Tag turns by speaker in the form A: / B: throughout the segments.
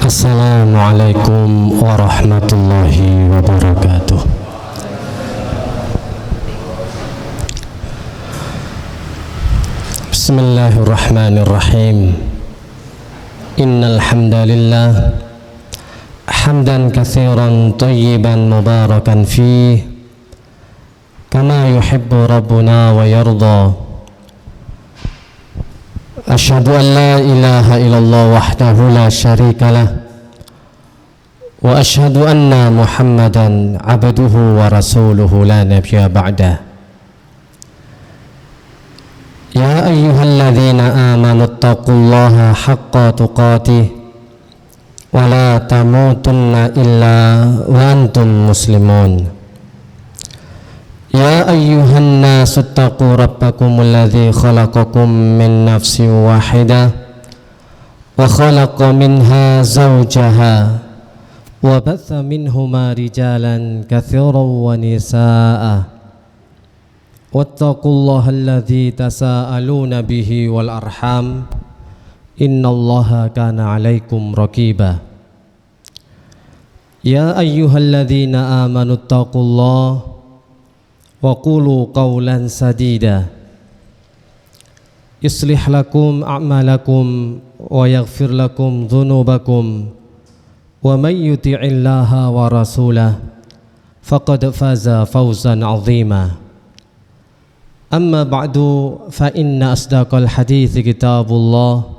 A: Assalamualaikum warahmatullahi wabarakatuh. Bismillahirrahmanirrahim. Innal hamdalillah hamdan katsiran thayyiban mubarakan fih kama yuhibbu rabbuna wa yarda. Asyhadu an la ilaha illallah wahdahu la syarika lah wa asyhadu anna Muhammadan abduhu wa rasuluhu la nabiyya ba'dah. Ya ayyuhalladzina amanu taqullaha haqqa tuqatih wa la tamutunna illa wa antum muslimun. Ya ayyuhan nasu taqu rabbakumul ladzi khalaqakum min nafsin wahidah wa khalaqa minha zawjaha wa batha minhuma rijalan katsiran wa nisaa'a wattaqullaha alladzi tasaaluna bihi wal arham innallaha kana 'alaikum raqiba. Ya ayyuhalladzina amanu taqullaha wa qulu qawlan sadida yuslih lakum a'malakum wa yaghfir lakum dhunubakum wa may yuti'illaha wa rasulahu faqad faza fawzan 'azima. Amma ba'du fa inna asdaqal hadithi kitabullah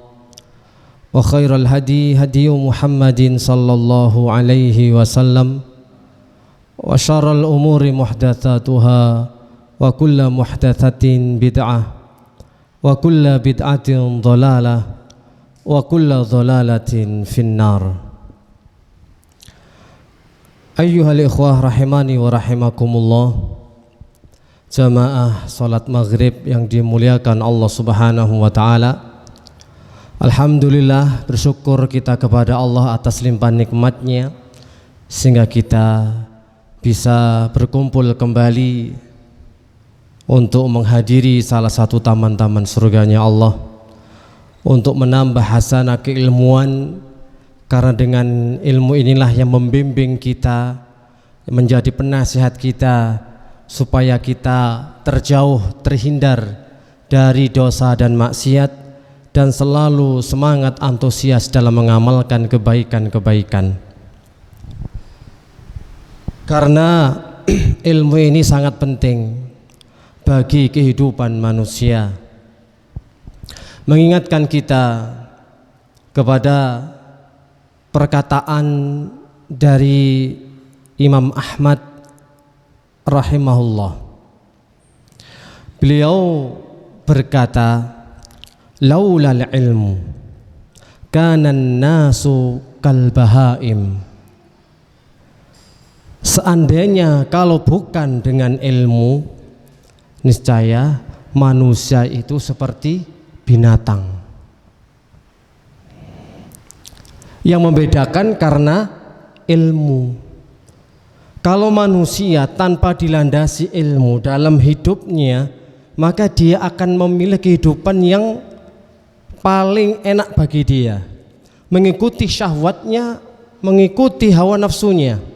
A: wa khairal hadi hadiyu Muhammadin sallallahu alaihi wasallam wa syarrul umuri muhdatsatuha wa kullu muhdatsatin bid'ah wa kullu bid'atin dhalalah wa kullu dhalalatin finnar. Ayyuhal ikhwah rahimani wa rahimakumullah, jamaah salat maghrib yang dimuliakan Allah Subhanahu wa taala. Alhamdulillah, bersyukur kita kepada Allah atas limpahan nikmatnya sehingga kita bisa berkumpul kembali untuk menghadiri salah satu taman-taman surganya Allah, untuk menambah hasanah keilmuan, karena dengan ilmu inilah yang membimbing kita, menjadi penasihat kita supaya kita terjauh, terhindar dari dosa dan maksiat, dan selalu semangat antusias dalam mengamalkan kebaikan-kebaikan. Karena ilmu ini sangat penting bagi kehidupan manusia, mengingatkan kita kepada perkataan dari Imam Ahmad rahimahullah. Beliau berkata, laulal ilmu kanan nasu kal bahaim. Seandainya kalau bukan dengan ilmu, niscaya manusia itu seperti binatang. Yang membedakan karena ilmu. Kalau manusia tanpa dilandasi ilmu dalam hidupnya, maka dia akan memilih kehidupan yang paling enak bagi dia, mengikuti syahwatnya, mengikuti hawa nafsunya.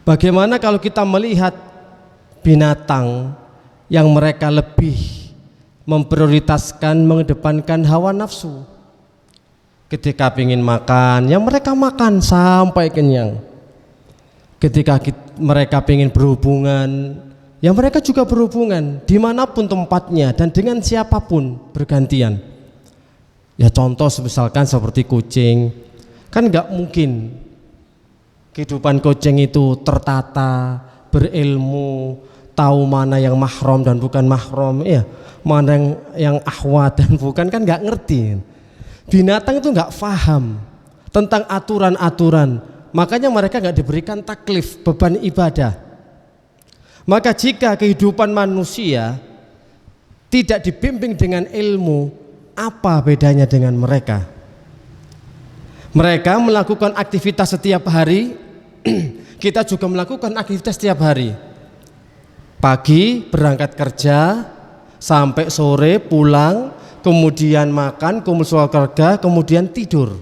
A: Bagaimana kalau kita melihat binatang yang mereka lebih memprioritaskan, mengedepankan hawa nafsu. Ketika ingin makan, yang mereka makan sampai kenyang. Ketika mereka ingin berhubungan, yang mereka juga berhubungan dimanapun tempatnya dan dengan siapapun bergantian. Ya contoh misalkan seperti kucing, kan nggak mungkin kehidupan kucing itu tertata, berilmu, tahu mana yang mahram dan bukan mahram, ya, mana yang ahwat dan bukan, kan nggak ngerti. Binatang itu nggak paham tentang aturan-aturan, makanya mereka nggak diberikan taklif, beban ibadah. Maka jika kehidupan manusia tidak dibimbing dengan ilmu, apa bedanya dengan mereka? Mereka melakukan aktivitas setiap hari, kita juga melakukan aktivitas setiap hari. Pagi berangkat kerja, sampai sore pulang, kemudian makan, kumpul keluarga, kemudian tidur.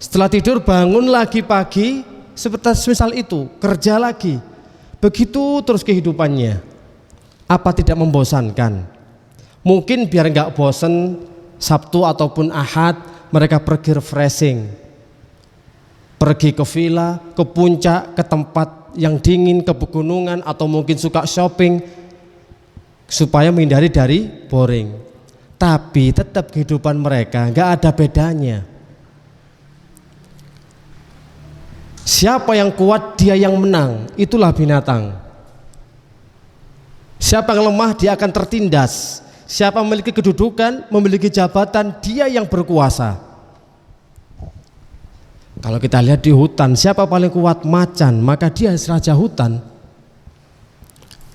A: Setelah tidur bangun lagi pagi, seperti misal itu, kerja lagi. Begitu terus kehidupannya. Apa tidak membosankan? Mungkin biar nggak bosan, Sabtu ataupun Ahad mereka pergi refreshing, pergi ke villa, ke puncak, ke tempat yang dingin, ke pegunungan, atau mungkin suka shopping supaya menghindari dari boring. Tapi tetap kehidupan mereka nggak ada bedanya. Siapa yang kuat dia yang menang, itulah binatang. Siapa yang lemah dia akan tertindas. Siapa memiliki kedudukan, memiliki jabatan, dia yang berkuasa. Kalau kita lihat di hutan, siapa paling kuat? Macan, maka dia raja hutan.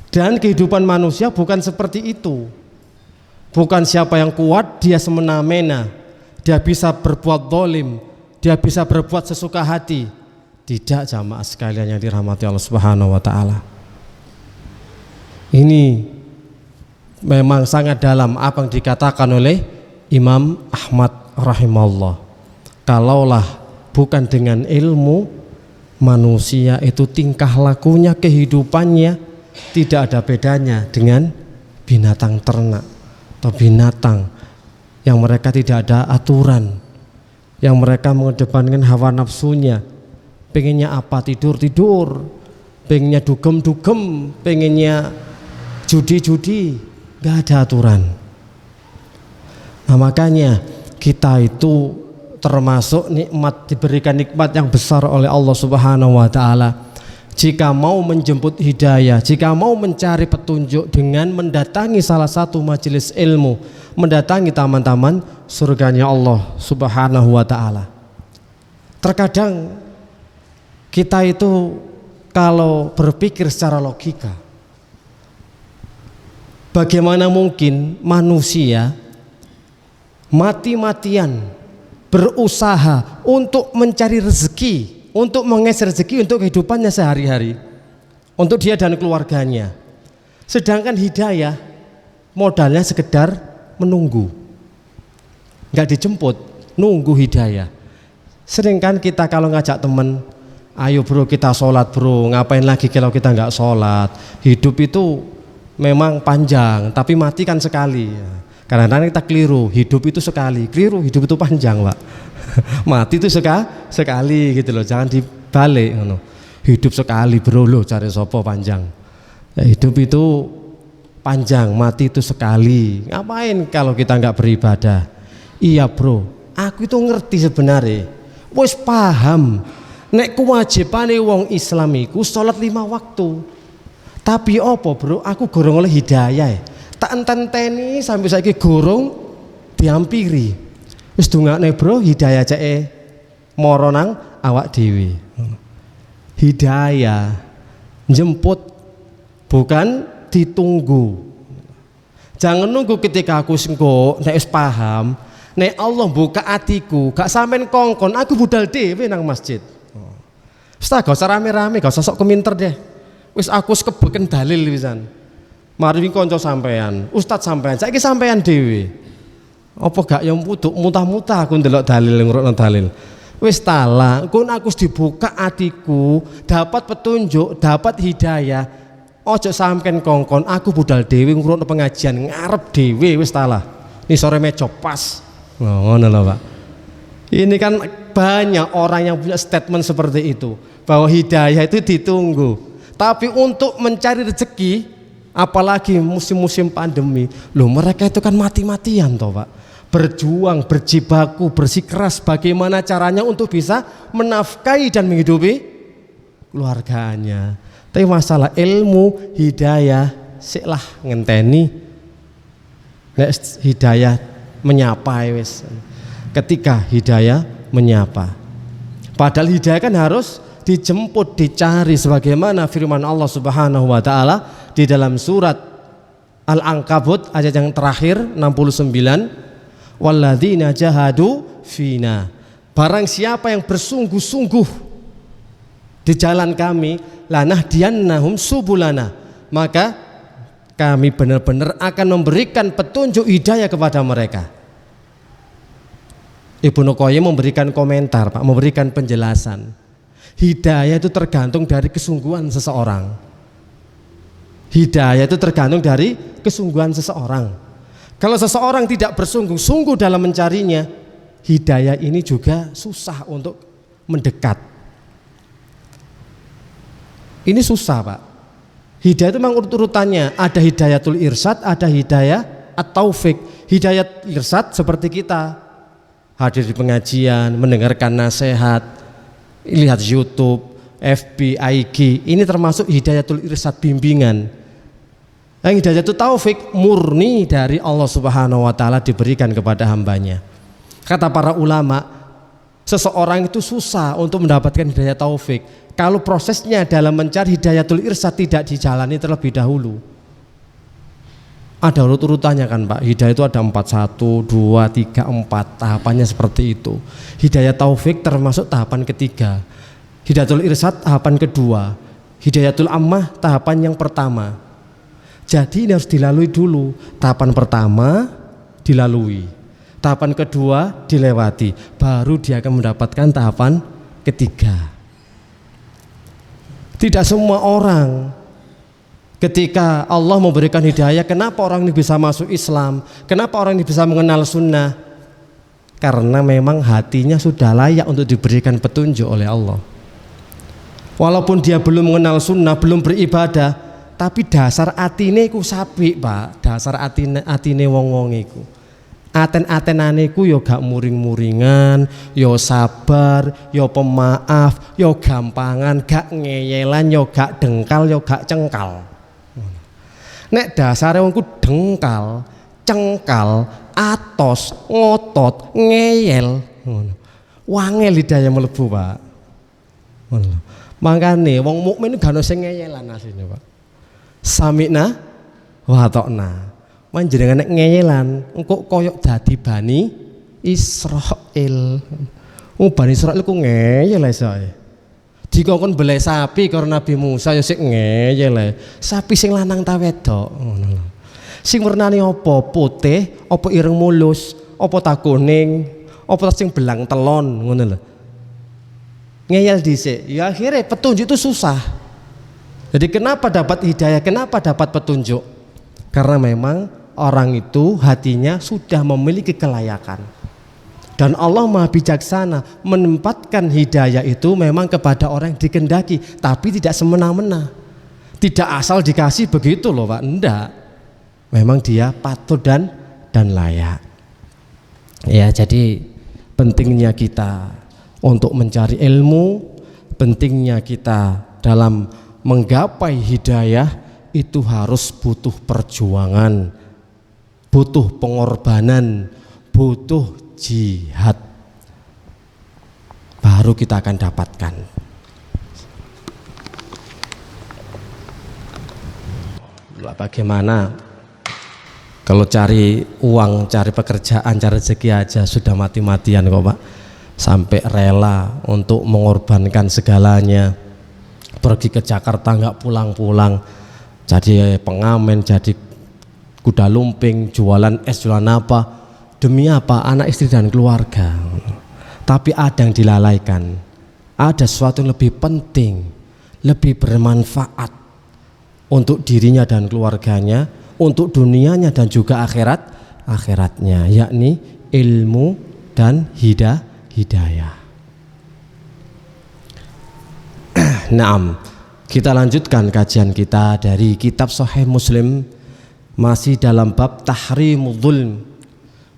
A: Dan kehidupan manusia bukan seperti itu. Bukan siapa yang kuat dia semena-mena, dia bisa berbuat zalim, dia bisa berbuat sesuka hati. Tidak, jamaah sekalian yang dirahmati Allah Subhanahu wa taala. Ini memang sangat dalam apa yang dikatakan oleh Imam Ahmad rahimahullah. Kalaulah bukan dengan ilmu, manusia itu tingkah lakunya, kehidupannya tidak ada bedanya dengan binatang ternak atau binatang yang mereka tidak ada aturan, yang mereka mengedepankan hawa nafsunya. Pengennya apa? Tidur-tidur, pengennya dugem-dugem, pengennya judi-judi, gak ada aturan. Nah makanya kita itu termasuk nikmat, diberikan nikmat yang besar oleh Allah Subhanahu wa taala. Jika mau menjemput hidayah, jika mau mencari petunjuk dengan mendatangi salah satu majelis ilmu, mendatangi taman-taman surganya Allah Subhanahu wa taala. Terkadang kita itu kalau berpikir secara logika, bagaimana mungkin manusia mati-matian berusaha untuk mencari rezeki, untuk mengais rezeki untuk kehidupannya sehari-hari, untuk dia dan keluarganya. Sedangkan hidayah modalnya sekedar menunggu, nggak dijemput, nunggu hidayah. Sering kan kita kalau ngajak teman, ayo bro kita sholat bro, ngapain lagi kalau kita nggak sholat? Hidup itu memang panjang, tapi mati kan sekali. Kadang-kadang kita keliru, hidup itu sekali, keliru, hidup itu panjang Pak. Mati itu sekali gitu loh, jangan dibalik. Hidup sekali bro, loh cari sopo panjang. Ya, hidup itu panjang, mati itu sekali. Ngapain kalau kita nggak beribadah? Iya bro, aku itu ngerti sebenarnya, wis paham. Nek kewajibane wong Islam iku salat 5 waktu. Tapi opo bro, aku gorong oleh hidayah. Tak enteni sampai saiki gorong diampiri. Wis dongakne bro, hidayah ceke moro nang awak dhewe. Hidayah jemput, bukan ditunggu. Jangan nunggu ketika aku sengko, nek wis paham, nek Allah buka hatiku, gak sampean kongkon, aku budal dhewe nang masjid. Wis gak usah rame-rame, gak usah sok keminter deh. Wis aku kebeken dalil pisan. Mari kanca sampean, ustaz sampean, saiki sampean dhewe. Apa gak yang muntah-muntah aku ndelok dalil ngrungokno dalil. Wis tala, engko aku dibuka atiku, dapat petunjuk, dapat hidayah. Ojo sampean kongkon, aku budal dhewe ngrungokno pengajian ngarep dhewe wis tala. Ini sore meja pas. Ngono lho, Pak. Ini kan banyak orang yang punya statement seperti itu, bahwa hidayah itu ditunggu. Tapi untuk mencari rezeki, apalagi musim-musim pandemi, loh mereka itu kan mati-matian toh Pak, berjuang, berjibaku, bersikeras bagaimana caranya untuk bisa menafkahi dan menghidupi keluarganya. Tapi masalah ilmu, hidayah, siklah ngenteni, hidayah menyapa wis. Ketika hidayah menyapa, padahal hidayah kan harus dijemput, dicari, sebagaimana firman Allah Subhanahu wa taala di dalam surat Al-Ankabut ayat yang terakhir 69, walladzina jahadu fina, barang siapa yang bersungguh-sungguh di jalan kami, lanahdiyannahum subulana, maka kami benar-benar akan memberikan petunjuk hidayah kepada mereka. Ibnu Qayyim memberikan komentar, Pak, memberikan penjelasan. Hidayah itu tergantung dari kesungguhan seseorang. Hidayah itu tergantung dari kesungguhan seseorang. Kalau seseorang tidak bersungguh-sungguh dalam mencarinya, hidayah ini juga susah untuk mendekat. Ini susah, Pak. Hidayah itu memang urutannya, ada hidayatul irsyad, ada hidayah at-taufik. Hidayat irsyad seperti kita hadir di pengajian, mendengarkan nasihat, lihat YouTube, FB, IG, ini termasuk hidayatul irsyad, bimbingan. Yang hidayatul taufik murni dari Allah Subhanahu wa taala diberikan kepada hambanya. Kata para ulama, seseorang itu susah untuk mendapatkan hidayah taufik kalau prosesnya dalam mencari hidayatul irsyad tidak dijalani terlebih dahulu. Ada urut-urutannya kan, Pak. Hidayah itu ada 4, 1, 2, 3, 4, tahapannya seperti itu. Hidayah taufik termasuk tahapan ketiga. Hidayatul irsyad tahapan kedua. Hidayatul ammah tahapan yang pertama. Jadi ini harus dilalui dulu. Tahapan pertama dilalui, tahapan kedua dilewati, baru dia akan mendapatkan tahapan ketiga. Tidak semua orang ketika Allah memberikan hidayah, kenapa orang ini bisa masuk Islam, kenapa orang ini bisa mengenal sunnah? Karena memang hatinya sudah layak untuk diberikan petunjuk oleh Allah. Walaupun dia belum mengenal sunnah, belum beribadah, tapi dasar atine ku sapi, Pak. Dasar atine wong-wong iku. Aten-atenane ku yo gak muring-muringan, yo sabar, yo pemaaf, yo gampangan, gak ngeyelan, yo gak dengkal, yo gak cengkal. Nek dasare wong ku dengkal, cengkal, atos, ngotot, ngeyel, wangel hidayah mlebu, Pak. Makane wong mukmin gak ono sing ngeyelan asline, Pak. Sami'na wa ata'na. Manjenengan nek ngeyelan engko koyok dadi Bani Israil. Bani Israil ku ngeyel ae. Dikongkon beleh sapi karo Nabi Musa ya sik ngeyel. Sapi sing lanang ta wedok ngono lho. Sing wernane apa? Putih, apa ireng mulus, apa ta kuning, apa sing belang telon ngono lho. Ngeyel dhisik. Ya akhirnya petunjuk itu susah. Jadi kenapa dapat hidayah, kenapa dapat petunjuk? Karena memang orang itu hatinya sudah memiliki kelayakan. Dan Allah Maha Bijaksana menempatkan hidayah itu memang kepada orang yang dikehendaki, tapi tidak semena-mena. Tidak asal dikasih begitu loh, Pak. Enggak. Memang dia patut dan layak. Ya, jadi pentingnya kita untuk mencari ilmu, pentingnya kita dalam menggapai hidayah itu harus butuh perjuangan, butuh pengorbanan, butuh jihad, baru kita akan dapatkan. Bagaimana kalau cari uang, cari pekerjaan, cari rezeki aja sudah mati-matian kok, Pak, sampai rela untuk mengorbankan segalanya, pergi ke Jakarta nggak pulang-pulang, jadi pengamen, jadi kuda lumping, jualan es, jualan apa, demi apa? Anak, istri dan keluarga. Tapi ada yang dilalaikan, ada sesuatu yang lebih penting, lebih bermanfaat untuk dirinya dan keluarganya, untuk dunianya dan juga akhiratnya, yakni ilmu dan hidayah. Naam, kita lanjutkan kajian kita dari kitab Sahih Muslim, masih dalam bab tahrimul zulm,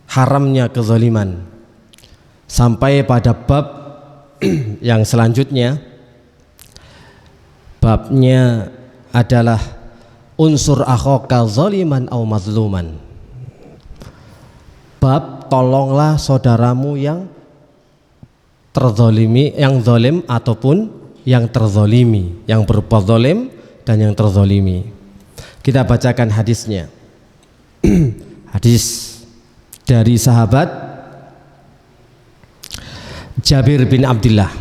A: haramnya kezaliman, sampai pada bab yang selanjutnya. Babnya adalah unsur akhaka zaliman au mazluman. Bab tolonglah saudaramu yang terzalimi, yang zalim ataupun yang terzalimi, yang berbuat zalim dan yang terzalimi. Kita bacakan hadisnya. Hadis dari sahabat Jabir bin Abdullah.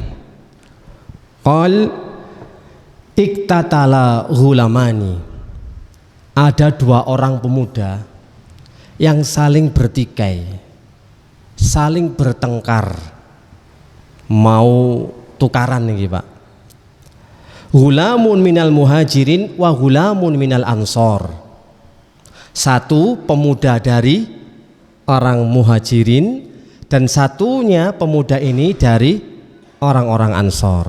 A: Qal iktatala ghulamani. Ada dua orang pemuda yang saling bertikai. saling bertengkar, mau tukaran nih Pak. Gulamun minal muhajirin wa gulamun minal ansor. Satu pemuda dari orang muhajirin dan satunya pemuda ini dari orang-orang ansor.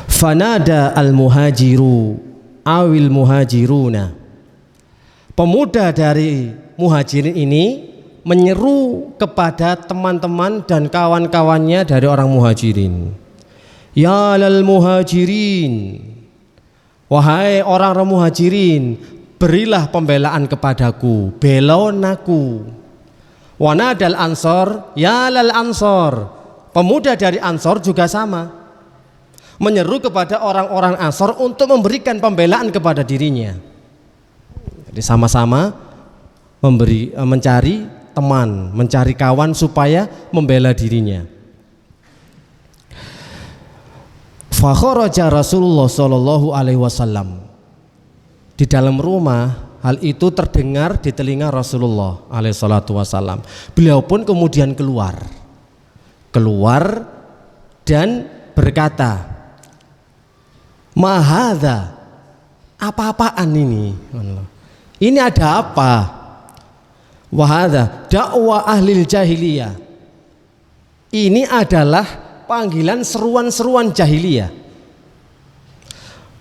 A: Fanada al muhajiru awil muhajiruna. Pemuda dari muhajirin ini menyeru kepada teman-teman dan kawan-kawannya dari orang muhajirin. Ya lal muhajirin, wahai orang-orang muhajirin, berilah pembelaan kepadaku, belon aku. Wanadal ansor, ya lal ansor, pemuda dari ansor juga sama, menyeru kepada orang-orang ansor untuk memberikan pembelaan kepada dirinya. Jadi sama-sama mencari teman, mencari kawan supaya membela dirinya. Fakharaja Rasulullah sallallahu alaihi wasallam. Di dalam rumah hal itu terdengar di telinga Rasulullah alaihi salatu wasallam. Beliau pun kemudian keluar dan berkata, "Mahadza? Apa-apaan ini? Ini ada apa? Wahadza dakwah ahli jahiliyah." Ini adalah panggilan seruan-seruan jahiliyah.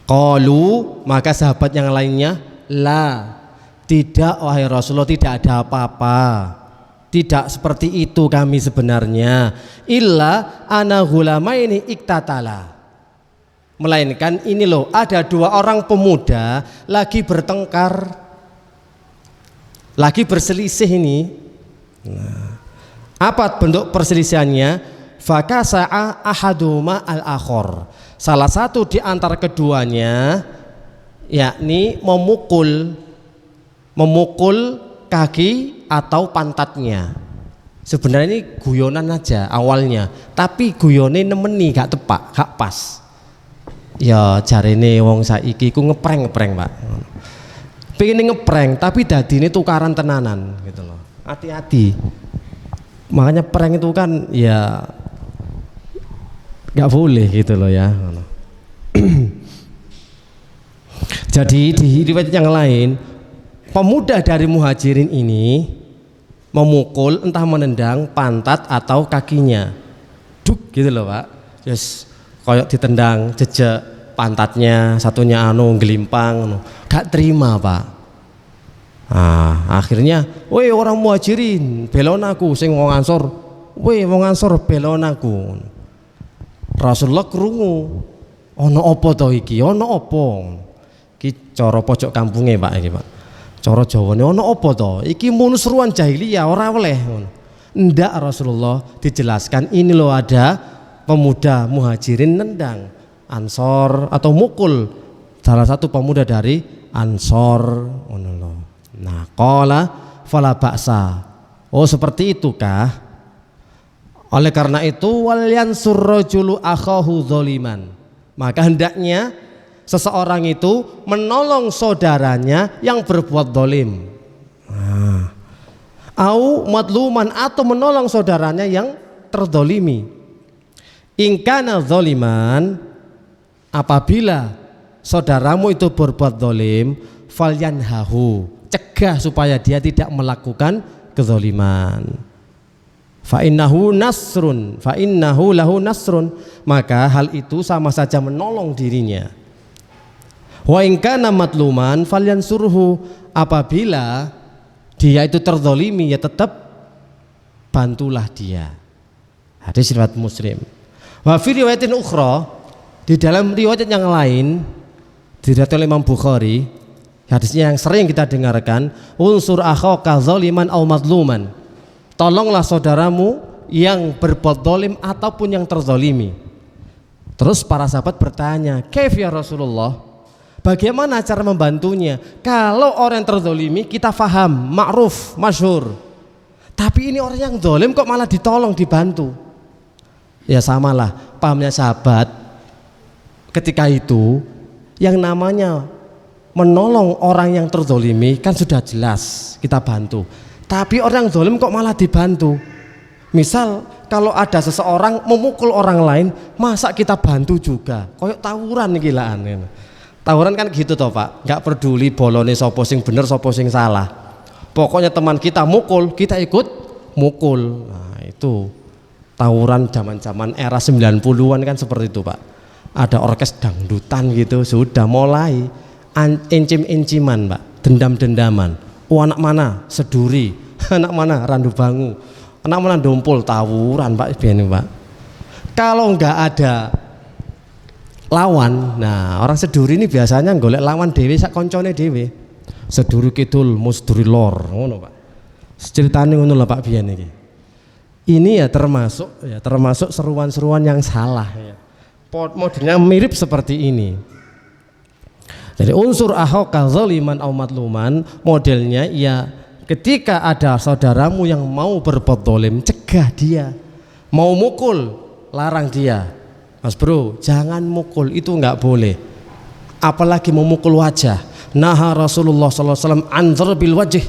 A: Qalu, maka sahabat yang lainnya, la, tidak wahai Rasulullah, tidak ada apa-apa, tidak seperti itu kami sebenarnya. Illa ana ghulamaini iktatala, melainkan ini loh, ada dua orang pemuda lagi bertengkar, lagi berselisih ini. Nah, apa bentuk perselisihannya? Fakasa'a ahaduma al-akhor, salah satu di antara keduanya yakni memukul kaki atau pantatnya. Sebenarnya ini guyonan aja awalnya, tapi guyone nemeni gak tepak, gak pas. Ya jarene wong saiki ku ngepreng Pak. Pengen ngepreng tapi dadine tukaran tenanan gitu loh. Hati-hati. Makanya prank itu kan ya nggak boleh gitu loh ya. Jadi di riwayat yang lain, pemuda dari muhajirin ini memukul, entah menendang pantat atau kakinya, duk gitu loh Pak. Yes, koyok ditendang jejak pantatnya, satunya gelimpang, gak terima Pak. Akhirnya, woi orang muhajirin belon aku, sing wong ansor, woi wong ansor belon aku. Rasulullah krungu, ono opo to iki, ono opo? Iki cara pojok kampunge Pak iki Pak. Cara Jawane ono opo to? Iki mun seruan jahiliyah ora oleh ngono. Ndak, Rasulullah dijelaskan ini loh, ada pemuda muhajirin nendang ansor atau mukul salah satu pemuda dari ansor ngono loh. Nah, qala fala ba'sa. Oh, seperti itu kah? Oleh karena itu wal yansur rajulu akhahu dzaliman. Maka hendaknya seseorang itu menolong saudaranya yang berbuat zalim. Au madluman, atau menolong saudaranya yang terzalimi. In kana zaliman, apabila saudaramu itu berbuat zalim, falyanhahu, cegah supaya dia tidak melakukan kezaliman. Fa innahu lahu nasrun, maka hal itu sama saja menolong dirinya. Wa in kana matluman falyansurhu, apabila dia itu terzalimi ya tetap bantulah dia. Hadis riwayat Muslim. Wa fi riwayatin ukhra, di dalam riwayat yang lain diriwayatkan oleh Imam Bukhari, hadisnya yang sering kita dengarkan, unsur akhaka zaliman au madluman, tolonglah saudaramu yang berbuat zalim ataupun yang terzalimi. Terus para sahabat bertanya, kaif ya Rasulullah, bagaimana cara membantunya? Kalau orang yang terzalimi kita faham, ma'ruf, masyhur, tapi ini orang yang zalim kok malah ditolong, dibantu. Ya samalah pahamnya sahabat ketika itu, yang namanya menolong orang yang terzalimi kan sudah jelas kita bantu. Tapi orang zalim kok malah dibantu. Misal kalau ada seseorang memukul orang lain, masa kita bantu juga? Koyok tawuran gilaan. Tawuran kan gitu toh Pak, nggak peduli bolone sopo sing bener sopo sing salah. Pokoknya teman kita mukul, kita ikut mukul. Nah itu tawuran zaman-zaman era 90-an kan seperti itu Pak. Ada orkes dangdutan gitu, sudah mulai encim-enciman Pak, dendam-dendaman. Oh anak mana seduri, anak mana randu bangu, anak mana dompol, tawuran Pak biyen Pak. Kalau nggak ada lawan, nah orang seduri ini biasanya golek lawan dewe sak koncone dewe. Seduri kidul, musduri lor, ngono Pak. Ceritane ngono lah Pak biyen iki. Ini ya termasuk seruan-seruan yang salah ya. Modelnya mirip seperti ini. Jadi unsur ahoka zaliman au madluman, modelnya ya ketika ada saudaramu yang mau berbuat zalim, cegah dia. Mau mukul, larang dia. Mas bro, jangan mukul, itu nggak boleh. Apalagi memukul wajah. Naha Rasulullah SAW an dzarbil wajh.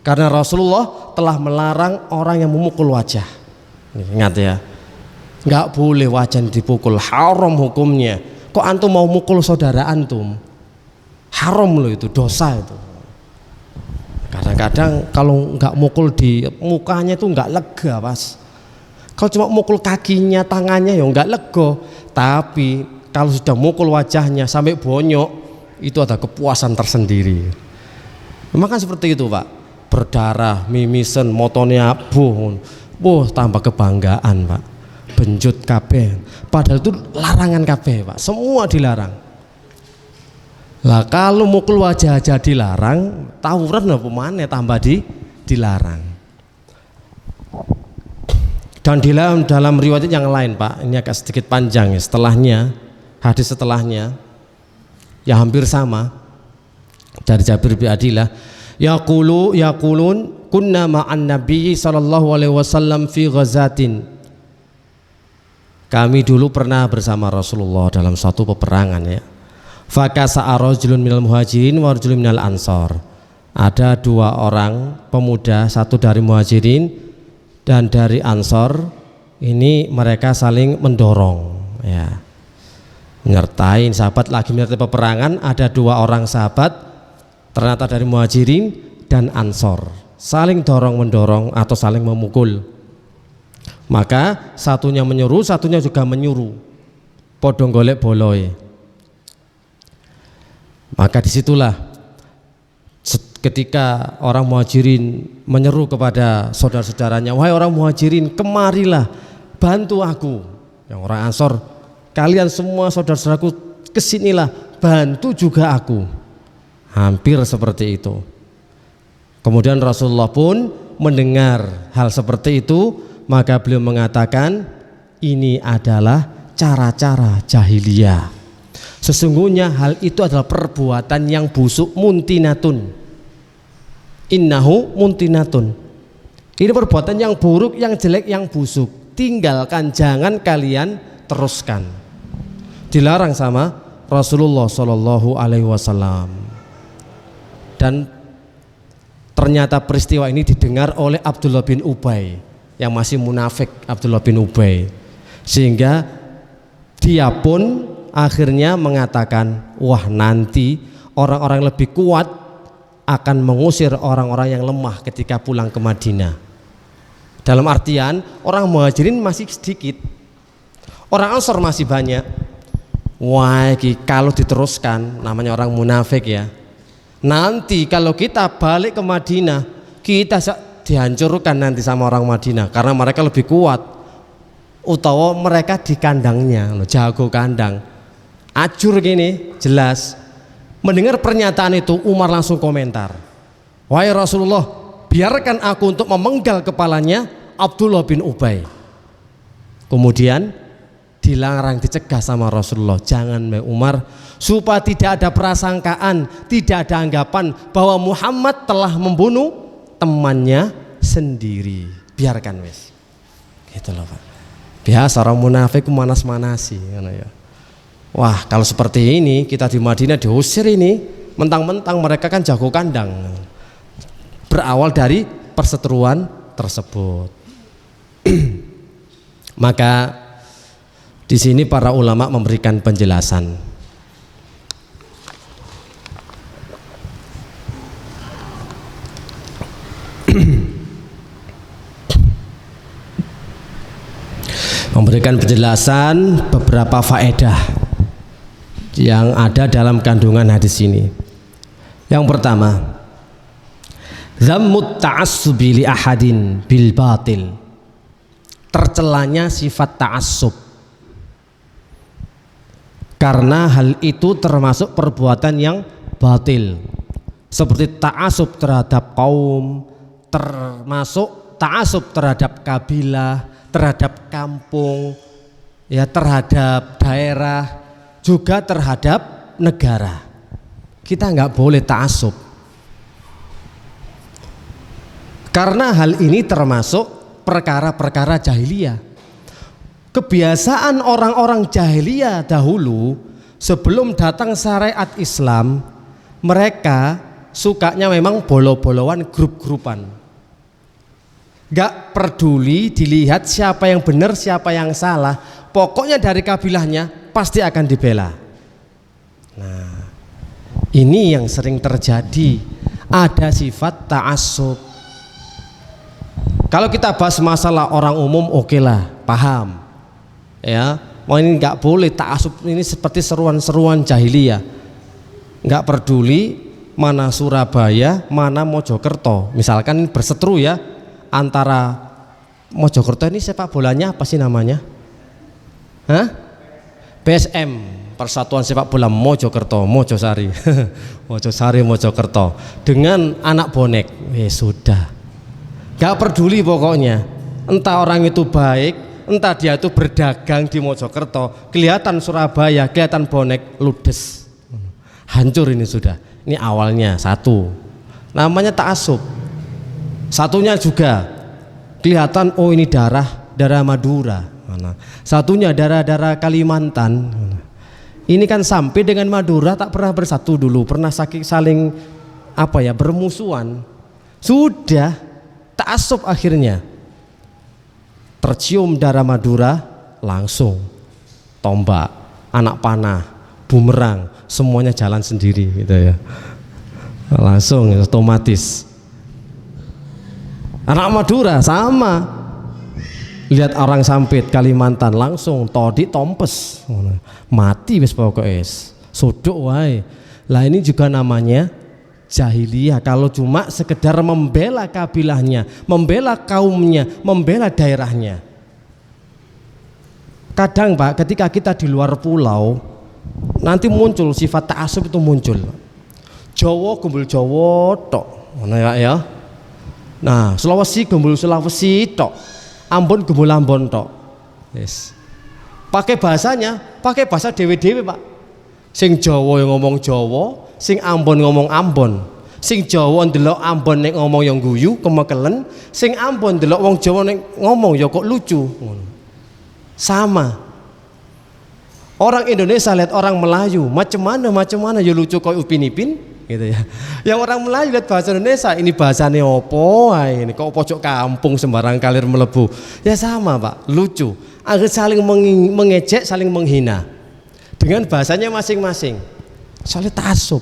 A: Karena Rasulullah telah melarang orang yang memukul wajah. Ingat ya, nggak boleh wajah dipukul, haram hukumnya. Kok antum mau mukul saudara antum? Haram loh itu, dosa itu. Kadang-kadang kalau nggak mukul di mukanya itu nggak lega Mas. Kalau cuma mukul kakinya, tangannya ya nggak lega. Tapi kalau sudah mukul wajahnya sampai bonyok, itu ada kepuasan tersendiri. Memang kan seperti itu Pak. Berdarah, mimisen, motone abuh, tambah kebanggaan Pak. Benjut kabeh. Padahal itu larangan kabeh Pak. Semua dilarang. Lah kalau mukul wajah aja dilarang, tawuran apa maneh tambah dilarang. Dan dalam riwayat yang lain Pak, ini agak sedikit panjang ya, setelahnya, hadis setelahnya ya hampir sama dari Jabir bin Abdillah, yaqulun kunna ma'an nabiyyi sallallahu alaihi wasallam fi ghazatin. Kami dulu pernah bersama Rasulullah dalam suatu peperangan ya. Fakasa'a rajulun minal muhajirin wa rajulun minal ansar. Ada dua orang pemuda, satu dari muhajirin dan dari ansor. Ini mereka saling mendorong ya, menyertai sahabat lagi menyertai peperangan. Ada dua orang sahabat ternyata dari muhajirin dan ansor, saling dorong mendorong atau saling memukul. Maka satunya menyuruh, satunya juga menyuruh, podong golek boloi. Maka disitulah ketika orang muhajirin menyeru kepada saudara-saudaranya, wahai orang muhajirin, kemarilah bantu aku. Yang orang ansor, kalian semua saudara-saudaraku kesinilah bantu juga aku. Hampir seperti itu. Kemudian Rasulullah pun mendengar hal seperti itu, maka beliau mengatakan, ini adalah cara-cara jahiliyah. Sesungguhnya hal itu adalah perbuatan yang busuk, muntinatun. Innahu muntinatun. Ini perbuatan yang buruk, yang jelek, yang busuk. Tinggalkan, jangan kalian teruskan. Dilarang sama Rasulullah Shallallahu Alaihi Wasallam. Dan ternyata peristiwa ini didengar oleh Abdullah bin Ubay, yang masih munafik Abdullah bin Ubay, sehingga dia pun akhirnya mengatakan, wah nanti orang-orang lebih kuat akan mengusir orang-orang yang lemah ketika pulang ke Madinah. Dalam artian orang muhajirin masih sedikit, orang ansor masih banyak. Wah kalau diteruskan, namanya orang munafik ya, nanti kalau kita balik ke Madinah, kita dihancurkan nanti sama orang Madinah karena mereka lebih kuat, utawa mereka di kandangnya, jago kandang. Acur gini jelas. Mendengar pernyataan itu, Umar langsung komentar, wahai Rasulullah, biarkan aku untuk memenggal kepalanya Abdullah bin Ubay. Kemudian dilarang, dicegah sama Rasulullah, jangan Umar, supaya tidak ada prasangkaan, tidak ada anggapan bahwa Muhammad telah membunuh temannya sendiri. Biarkan wes. Gitu loh Pak. Biasa orang munafik manas-manasi ya. Wah kalau seperti ini kita di Madinah diusir ini, mentang-mentang mereka kan jago kandang. Berawal dari perseteruan tersebut. Maka di sini para ulama memberikan penjelasan. Memberikan penjelasan beberapa faedah yang ada dalam kandungan hadis ini. Yang pertama, zammut ta'assubi li ahadin bil batil. Tercelanya sifat ta'assub. Karena hal itu termasuk perbuatan yang batil. Seperti ta'assub terhadap kaum, termasuk ta'assub terhadap kabilah, terhadap kampung, ya, terhadap daerah, juga terhadap negara. Kita nggak boleh ta'assub. Karena hal ini termasuk perkara-perkara jahiliyah. Kebiasaan orang-orang jahiliyah dahulu sebelum datang syariat Islam, mereka sukanya memang bolo-boloan, grup-grupan. Gak peduli dilihat siapa yang benar, siapa yang salah, pokoknya dari kabilahnya pasti akan dibela. Nah, ini yang sering terjadi, ada sifat ta'assub. Kalau kita bahas masalah orang umum, oke lah, paham. Ya, mau ini nggak boleh ta'assub, ini seperti seruan-seruan jahiliyah. Nggak peduli mana Surabaya, mana Mojokerto, misalkan berseteru ya, antara Mojokerto ini sepak bolanya apa sih namanya? Hah? PSM, Persatuan Sepak Bola Mojokerto, Mojosari. Mojosari, Mojokerto, dengan anak bonek. Sudah. Gak peduli pokoknya. Entah orang itu baik, entah dia itu berdagang di Mojokerto, kelihatan Surabaya, kelihatan bonek, ludes. Hancur ini sudah. Ini awalnya satu. Namanya ta'assub. Satunya juga kelihatan, oh ini darah Madura. Satunya darah Kalimantan. Ini kan sampai dengan Madura tak pernah bersatu dulu, pernah saling bermusuhan. Sudah ta'assub akhirnya. Tercium darah Madura, langsung tombak, anak panah, bumerang, semuanya jalan sendiri gitu ya. Langsung otomatis. Anak Madura sama, lihat orang sampit Kalimantan langsung todi tompes, mati wis pokoknya, sodok wae. Lah ini juga namanya jahiliyah. Kalau cuma sekedar membela kabilahnya, membela kaumnya, membela daerahnya. Kadang Pak, ketika kita di luar pulau, nanti muncul sifat ta'assub itu muncul. Jawa gumbul Jawa tok, ya. Nah, Sulawesi gumbul Sulawesi tok, Ambon gumbul Ambon tok. Yes. Pakai bahasanya, pakai bahasa dewe-dewe Pak. Sing Jawa yang ngomong Jawa, sing Ambon ngomong Ambon. Sing Jawa ndelok Ambon nek ngomong yang guyu kemekelen, sing Ambon ndelok wong Jawa nek ngomong ya kok lucu. Sama. Orang Indonesia lihat orang Melayu, macam mana ya lucu kok Upin Ipin. Gitu ya. Yang orang Melayu lihat bahasa Indonesia, ini bahasane opo ini kok pojok kampung sembarang kalir melebu. Ya sama Pak, lucu. Agar saling mengejek, saling menghina dengan bahasanya masing-masing. Soalnya ta'assub.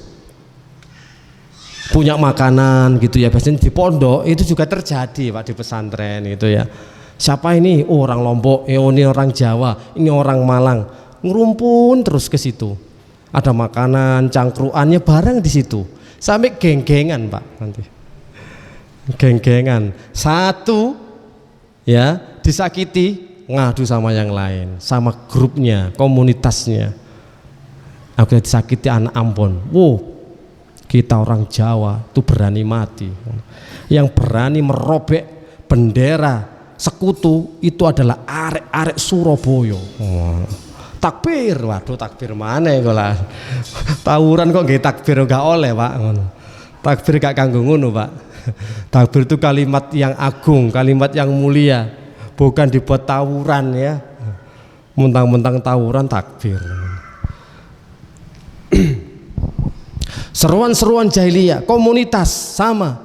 A: Punya makanan gitu ya, biasanya di pondok itu juga terjadi Pak, di pesantren gitu ya. Siapa ini? Oh, orang Lombok, ini orang Jawa, ini orang Malang. Ngerumpun terus ke situ. Ada makanan, cangkruannya bareng di situ. Sampai geng-gengan Pak nanti. Geng-gengan. Satu ya disakiti, ngadu sama yang lain, sama grupnya, komunitasnya. Aku disakiti anak Ambon. Wow, kita orang Jawa tuh berani mati. Yang berani merobek bendera sekutu itu adalah arek-arek Surabaya. Takbir, waduh takbir mana ya lah. Tawuran kok nggih takbir gak oleh Pak. Takbir gak kanggo ngono Pak. Takbir itu kalimat yang agung, kalimat yang mulia, bukan dibuat tawuran ya. Mentang-mentang tawuran takbir. Seruan-seruan jahiliyah, komunitas sama.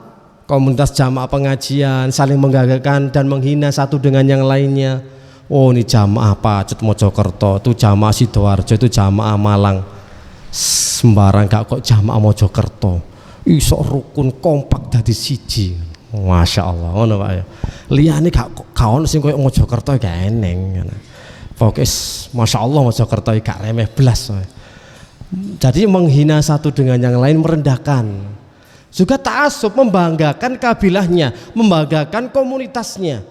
A: komunitas jamaah pengajian saling menggagalkan dan menghina satu dengan yang lainnya. Oh, ini jamaah Pacet Mojokerto, itu jamaah Sidoarjo, itu jamaah Malang. Sembarang gak kok jamaah Mojokerto. Iso rukun kompak dadi siji. Masya Allah, ngono Pak ya. Liyane gak ono sing koyo Mojokerto gak eneng. Pokoknya Masya Allah Mojokerto gak remeh blas. Jadi menghina satu dengan yang lain, merendahkan. Juga ta'assub, membanggakan kabilahnya, membanggakan komunitasnya.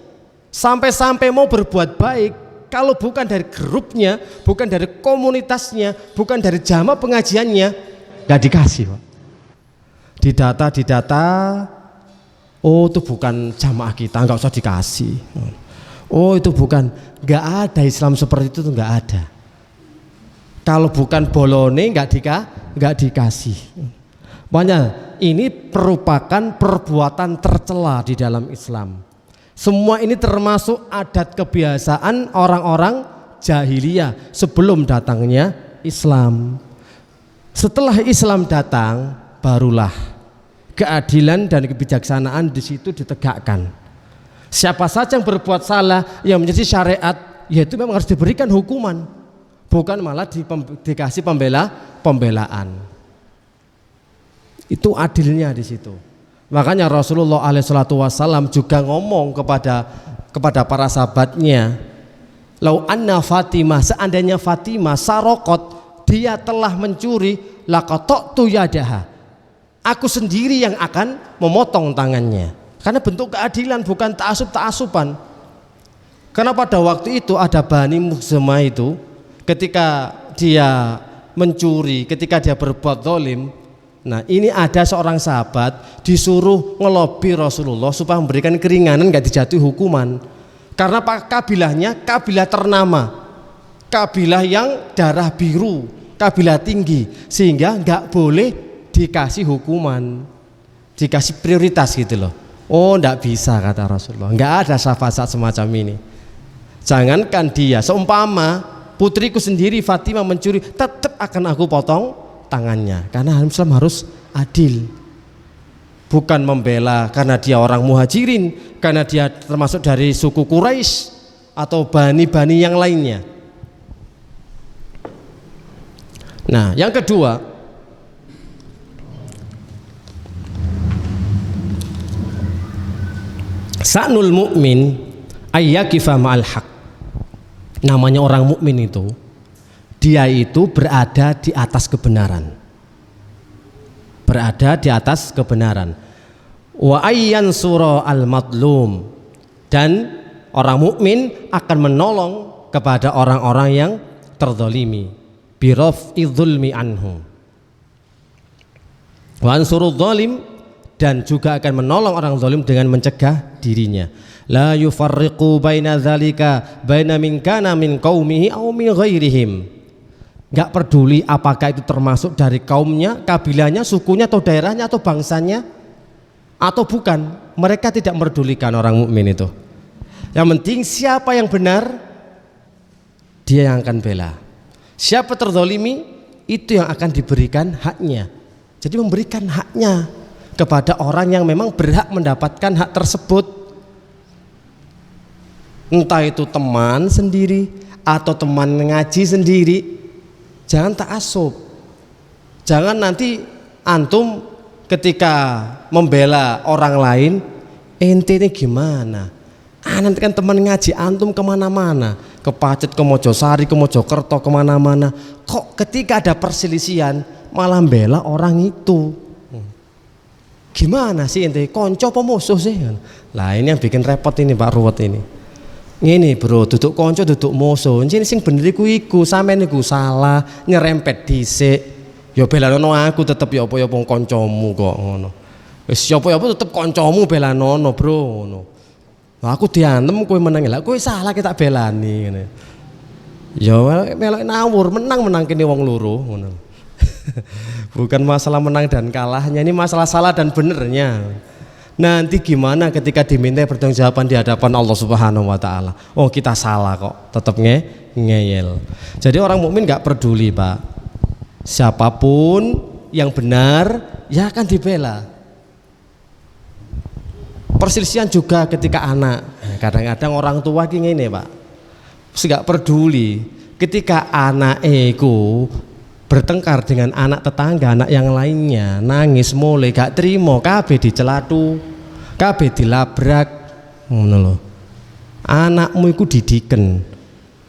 A: Sampai-sampai mau berbuat baik, kalau bukan dari grupnya, bukan dari komunitasnya, bukan dari jamaah pengajiannya, gak dikasih Pak. Didata, oh itu bukan jamaah kita, nggak usah dikasih. Oh itu bukan, nggak ada Islam seperti itu, nggak ada. Kalau bukan bolone nggak dikasih. Makanya ini merupakan perbuatan tercela di dalam Islam. Semua ini termasuk adat kebiasaan orang-orang jahiliyah sebelum datangnya Islam. Setelah Islam datang, barulah keadilan dan kebijaksanaan di situ ditegakkan. Siapa saja yang berbuat salah yang menjadi syariat, yaitu memang harus diberikan hukuman, bukan malah dikasih pembelaan. Itu adilnya di situ. Makanya Rasulullah SAW juga ngomong kepada para sahabatnya, lau anna Fatimah, seandainya Fatimah sarokot, dia telah mencuri, laqata'tu yadaha, aku sendiri yang akan memotong tangannya. Karena bentuk keadilan, bukan ta'asub-ta'asuban. Karena pada waktu itu ada Bani Mukhzamah itu, ketika dia mencuri, ketika dia berbuat zalim, nah ini ada seorang sahabat disuruh ngelobi Rasulullah supaya memberikan keringanan, gak dijatuhi hukuman. Karena kabilahnya kabilah ternama, kabilah yang darah biru, kabilah tinggi, sehingga gak boleh dikasih hukuman, dikasih prioritas gitu loh. Oh ndak bisa kata Rasulullah, nggak ada syafaat semacam ini. Jangankan dia, seumpama putriku sendiri Fatimah mencuri, tetap akan aku potong tangannya. Karena Islam harus adil, bukan membela karena dia orang muhajirin, karena dia termasuk dari suku Quraisy atau bani-bani yang lainnya. Nah yang kedua, sa'nul mu'min ayyakifa ma'al haq. Namanya orang mukmin itu, dia itu berada di atas kebenaran. Berada di atas kebenaran. Wa ayyansura al-madlum, dan orang mukmin akan menolong kepada orang-orang yang terzalimi. Bi raf'i dzulmi anhum. Wa ansuru dzalim, dan juga akan menolong orang zalim dengan mencegah dirinya. La yufarriqu baina dzalika baina min kana min qaumihi aw min ghairihim. Enggak peduli apakah itu termasuk dari kaumnya, kabilahnya, sukunya atau daerahnya atau bangsanya atau bukan. Mereka tidak mempedulikan orang mukmin itu. Yang penting siapa yang benar, dia yang akan bela. Siapa terzalimi, itu yang akan diberikan haknya. Jadi memberikan haknya kepada orang yang memang berhak mendapatkan hak tersebut, entah itu teman sendiri atau teman ngaji sendiri. Jangan ta'assub, jangan nanti antum ketika membela orang lain, ente ini gimana? Nanti kan teman ngaji antum kemana-mana, ke Pacet, ke Mojosari, ke Mojokerto, kemana-mana. Kok ketika ada perselisihan malah bela orang itu? Gimana sih ente, konco apa musuh sih? Lah ini yang bikin repot ini Pak Ruwet ini. Ini bro, duduk konco duduk musuh. Ini sing bener iku sampean niku salah, nyerempet dhisik. Ya belanono aku tetep ya apa-apa koncomu kok ngono. Wis apa-apa tetep koncomu belanono bro ngono. Lah aku diantem kowe menang, lah kowe salah kita belani ngene. Ya melok nawur, menang kene wong loro ngono. Bukan masalah menang dan kalahnya, ini masalah salah dan benernya. Nanti gimana ketika diminta pertanggungjawaban di hadapan Allah Subhanahu wa taala. Oh, kita salah kok, tetap ngeyel. Jadi orang mukmin enggak peduli, Pak. Siapapun yang benar ya akan dibela. Perselisihan juga ketika anak. Kadang-kadang orang tua ki ngene, Pak. Gak peduli ketika anak iku bertengkar dengan anak tetangga, anak yang lainnya, nangis mulai gak terima, kabeh dicelatu, kabeh dilabrak, ngono lho. Anakmu iku didiken.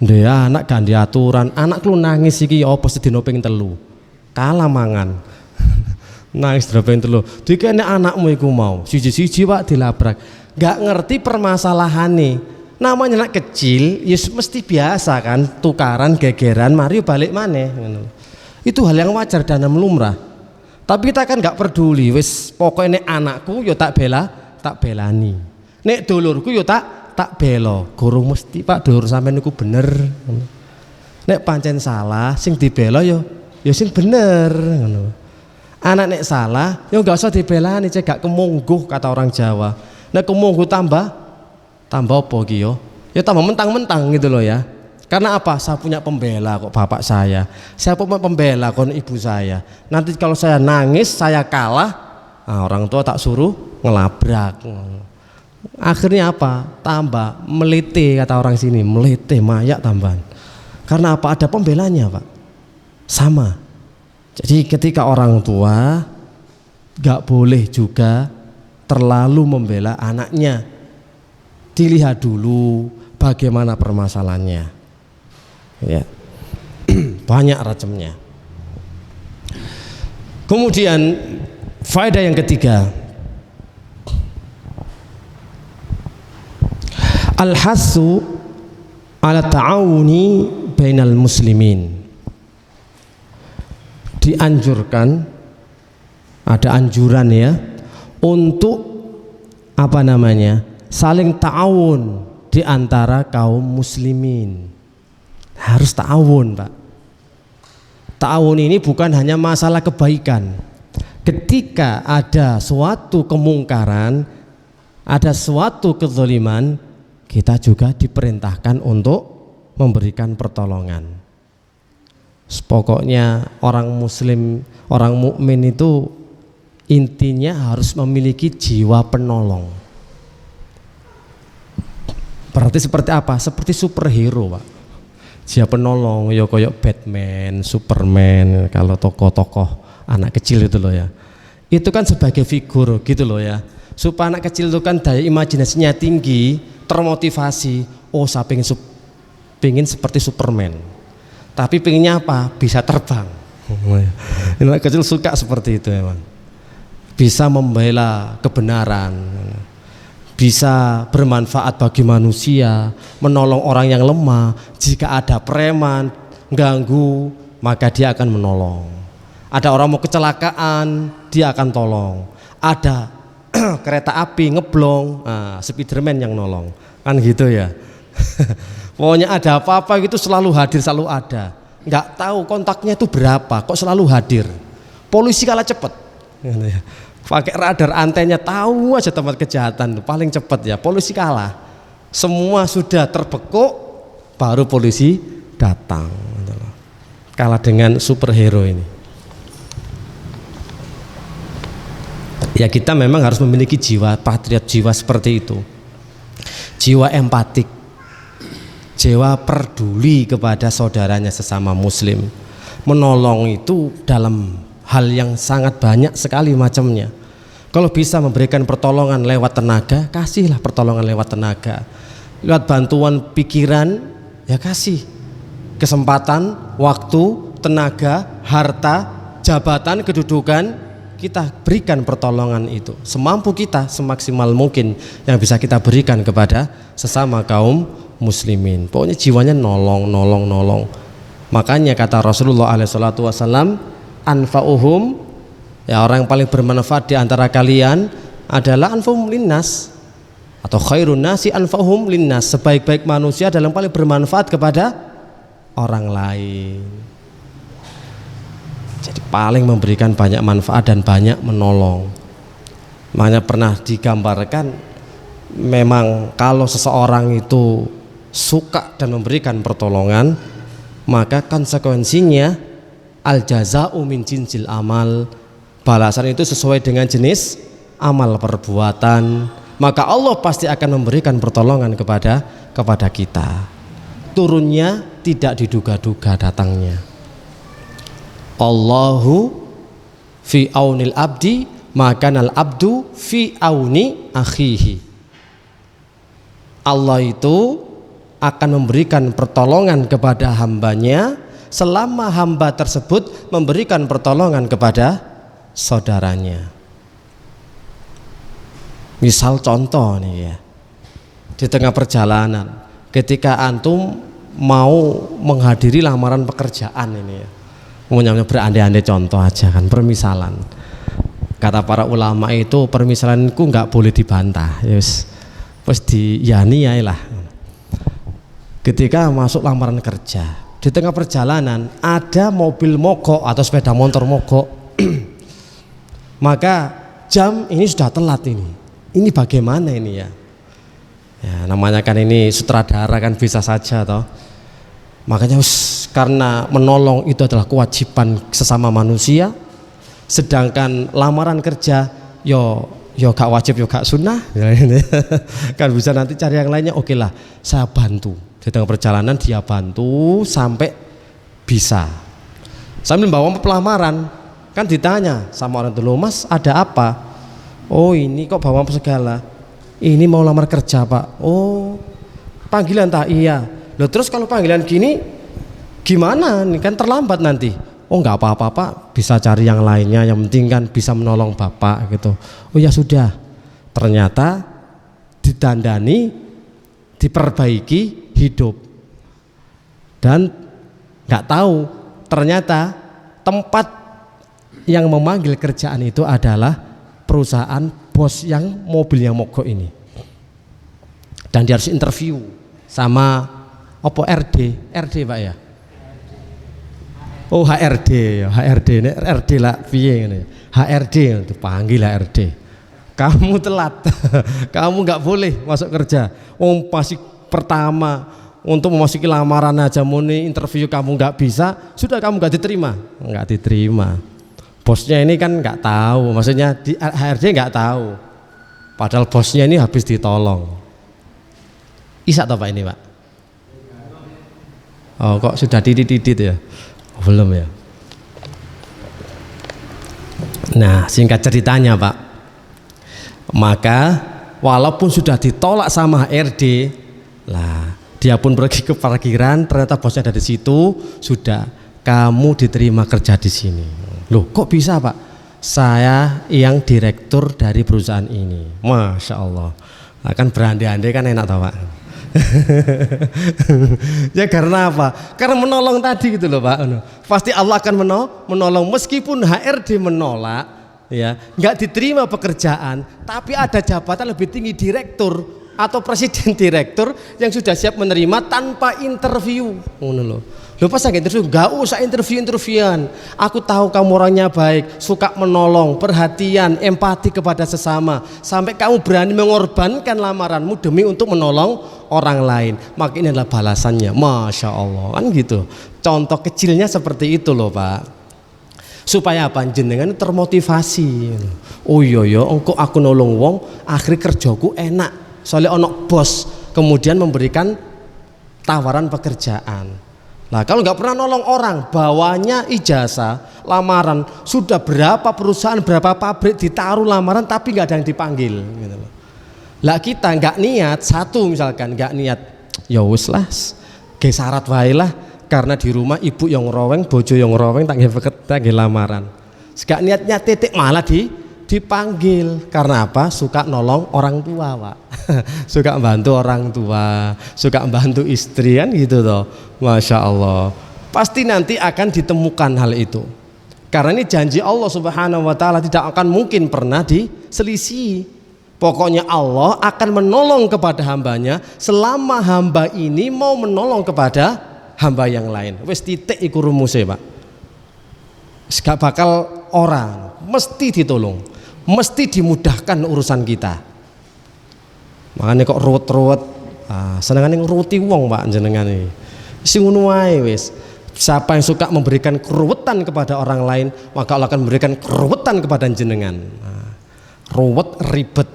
A: Ndek anak gak diaturan, anak lu nangis iki ya apa sedina ping 3. Kalah mangan. Nangis dina ping 3. Dikene anakmu iku mau siji-siji Pak dilabrak. Gak ngerti permasalahane. Namanya anak kecil, ya mesti biasa kan, tukaran, gegeran, mari balik maneh ngono. Itu hal yang wajar dan lumrah. Tapi kita kan gak peduli, wis pokoknya nek anakku yo tak belani. Nek dulurku yo tak belo. Guru mesti Pak dulur sampean niku bener. Nek pancen salah, sing dibelo yo sing bener ngono. Anak nek salah, yo gak usah dibelani, cek gak kemungguh kata orang Jawa. Nek kemungguh tambah apa ki yo? Ya tambah mentang-mentang gitu loh ya. Karena apa? Saya punya pembela kok bapak saya punya pembela kon ibu saya. Nanti kalau saya nangis, saya kalah, nah, orang tua tak suruh ngelabrak. Akhirnya apa? Tambah melete kata orang sini, melete mayak tambahan. Karena apa? Ada pembelanya Pak. Sama. Jadi ketika orang tua gak boleh juga terlalu membela anaknya. Dilihat dulu bagaimana permasalahannya. Ya. Banyak racemnya. Kemudian faedah yang ketiga, al-hassu ala ta'awuni bainal muslimin. Dianjurkan, ada anjuran ya, untuk apa namanya, saling ta'awun di antara kaum muslimin. Harus ta'awun Pak. Ta'awun ini bukan hanya masalah kebaikan. Ketika ada suatu kemungkaran, ada suatu kezaliman, kita juga diperintahkan untuk memberikan pertolongan. Pokoknya orang muslim, orang mukmin itu intinya harus memiliki jiwa penolong. Berarti seperti apa? Seperti superhero Pak. Jiwa penolong ya koyok Batman, Superman, kalau tokoh-tokoh anak kecil itu loh ya. Itu kan sebagai figur gitu loh ya. Supaya anak kecil itu kan daya imajinasinya tinggi, termotivasi. Oh saya pengen seperti Superman. Tapi pengennya apa? Bisa terbang. Anak kecil suka seperti itu memang. Bisa membela kebenaran, bisa bermanfaat bagi manusia, menolong orang yang lemah. Jika ada preman ganggu, maka dia akan menolong. Ada orang mau kecelakaan, dia akan tolong. Ada kereta api ngeblong, nah, Spiderman yang nolong, kan gitu ya. Pokoknya ada apa-apa gitu selalu hadir, selalu ada. Nggak tahu kontaknya itu berapa, kok selalu hadir. Polisi kalah cepet, pakai radar antennya tahu aja tempat kejahatan, paling cepet ya. Polisi kalah, semua sudah terbekuk, baru polisi datang. Kalah dengan superhero ini. Ya kita memang harus memiliki jiwa patriot, jiwa seperti itu, jiwa empatik, jiwa peduli kepada saudaranya sesama muslim. Menolong itu dalam hal yang sangat banyak sekali macamnya. Kalau bisa memberikan pertolongan lewat tenaga, kasihlah pertolongan lewat tenaga. Lewat bantuan pikiran, ya kasih. Kesempatan, waktu, tenaga, harta, jabatan, kedudukan, kita berikan pertolongan itu semampu kita, semaksimal mungkin yang bisa kita berikan kepada sesama kaum muslimin. Pokoknya jiwanya nolong. Makanya kata Rasulullah SAW, anfa'uhum, ya orang yang paling bermanfaat di antara kalian adalah anfa'uhum linnas, atau khairun nasi anfa'uhum linnas, sebaik-baik manusia adalah yang paling bermanfaat kepada orang lain. Jadi paling memberikan banyak manfaat dan banyak menolong. Makanya pernah digambarkan, memang kalau seseorang itu suka dan memberikan pertolongan, maka konsekuensinya al jaza'u min jinsil amal, balasan itu sesuai dengan jenis amal perbuatan. maka Allah pasti akan memberikan pertolongan kepada kita. Turunnya tidak diduga-duga datangnya. Allahu fi aunil abdi maka al abdu fi auni akhihi. Allah itu akan memberikan pertolongan kepada hambanya selama hamba tersebut memberikan pertolongan kepada saudaranya. Misal contoh nih ya, di tengah perjalanan ketika antum mau menghadiri lamaran pekerjaan ini ya, umumnya berandai-andai contoh aja kan, permisalan. Kata para ulama itu permisalanku nggak boleh dibantah, yes, terus diyani ya lah. Ketika masuk lamaran kerja, di tengah perjalanan ada mobil mogok atau sepeda motor mogok, maka jam ini sudah telat ini. Ini bagaimana ini ya? Ya namanya kan ini sutradara kan bisa saja toh. Makanya karena menolong itu adalah kewajiban sesama manusia, sedangkan lamaran kerja yo gak wajib yo gak sunnah kan bisa nanti cari yang lainnya. Oke lah, saya bantu di tengah perjalanan, dia bantu sampai bisa. Sambil bawa pelamaran kan ditanya sama orang dulu, Mas ada apa? Oh ini kok bawa segala, ini mau lamar kerja Pak. Oh panggilan tak? Iya. Loh terus kalau panggilan gini gimana? Ini kan terlambat nanti. Oh nggak apa-apa Pak, bisa cari yang lainnya, yang penting kan bisa menolong Bapak gitu. Oh ya sudah. Ternyata ditandani, diperbaiki hidup. Dan nggak tahu ternyata tempat yang memanggil kerjaan itu adalah perusahaan bos yang mobil yang mogok ini. Dan dia harus interview sama apa RD Pak ya. Oh HRD ya, HRD ini RD lah piye ini. HRD dipanggil HRD. Kamu telat. Kamu nggak boleh masuk kerja. Masih pertama untuk memasuki lamaran aja muni interview kamu nggak bisa, sudah kamu nggak diterima. Nggak diterima. Bosnya ini kan nggak tahu, maksudnya di HRD nggak tahu. Padahal bosnya ini habis ditolong. Isa atau Pak ini Pak? Oh kok sudah didit ya? Belum ya. Nah singkat ceritanya Pak, maka walaupun sudah ditolak sama HRD, lah dia pun pergi ke parkiran, ternyata bosnya ada di situ, sudah kamu diterima kerja di sini. Loh kok bisa Pak? Saya yang direktur dari perusahaan ini. Masya Allah. Nah, kan berandai-andai kan enak tau Pak. Ya karena apa? Karena menolong tadi gitu loh Pak. Pasti Allah akan menolong meskipun HRD menolak, ya nggak diterima pekerjaan, tapi ada jabatan lebih tinggi direktur atau presiden direktur yang sudah siap menerima tanpa interview. Lo pas lagi interview, gak usah interview-interviewan. Aku tahu kamu orangnya baik, suka menolong, perhatian, empati kepada sesama, sampai kamu berani mengorbankan lamaranmu demi untuk menolong orang lain. Maka ini adalah balasannya. Masya Allah, kan gitu. Contoh kecilnya seperti itu loh Pak. Supaya apa? Jenengan termotivasi. Oh iya, engkau aku nolong wong, akhir kerjaku enak. Soalnya onok bos kemudian memberikan tawaran pekerjaan. Nah kalau nggak pernah nolong orang, bawanya ijazah lamaran, sudah berapa perusahaan, berapa pabrik ditaruh lamaran tapi nggak ada yang dipanggil gitu loh. Lah kita nggak niat, satu misalkan nggak niat, ya wis lah gesarat wae lah, karena di rumah ibu yang ngeroweng, bojo yang ngeroweng tak nggih lamaran. Gak niatnya titik malah dipanggil. Karena apa? Suka nolong orang tua Pak. Suka bantu orang tua, suka bantu istri kan gitu toh. Masya Allah. Pasti nanti akan ditemukan hal itu. Karena ini janji Allah Subhanahu wa taala tidak akan mungkin pernah diselisih. Pokoknya Allah akan menolong kepada hambanya selama hamba ini mau menolong kepada hamba yang lain. Wes titik iku rumuse Pak. Gak bakal orang, mesti ditolong, mesti dimudahkan urusan kita. Makanya kok ruwet-ruwet, senengane ngruti wong Pak jenengan iki. Sing ngono wae wis. Siapa yang suka memberikan keruwetan kepada orang lain, maka Allah akan memberikan keruwetan kepada jenengan. Ruwet, ribet,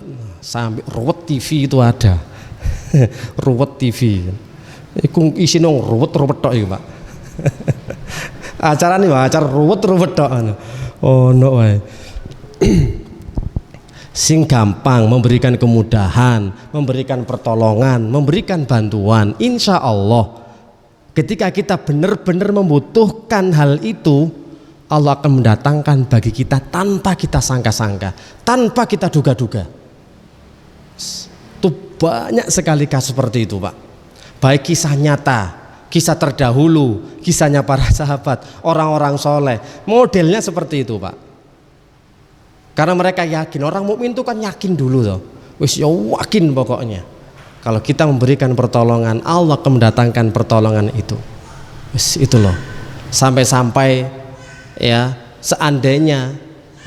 A: sampai ruwet TV itu ada. Ruwet TV. Iku isine ruwet-ruwet tok iki, Pak. Acara nih, acara ruwet-ruwet tok anu. Ono wae. Sing gampang memberikan kemudahan, memberikan pertolongan, memberikan bantuan, insya Allah ketika kita benar-benar membutuhkan hal itu, Allah akan mendatangkan bagi kita tanpa kita sangka-sangka, tanpa kita duga-duga. Itu banyak sekali kasus seperti itu, Pak. Baik kisah nyata, kisah terdahulu, kisahnya para sahabat, orang-orang soleh, modelnya seperti itu, Pak. Karena mereka yakin, orang mukmin itu kan yakin dulu toh. Wis yakin pokoknya. Kalau kita memberikan pertolongan, Allah akan mendatangkan pertolongan itu. Wis itu loh. Sampai-sampai ya, seandainya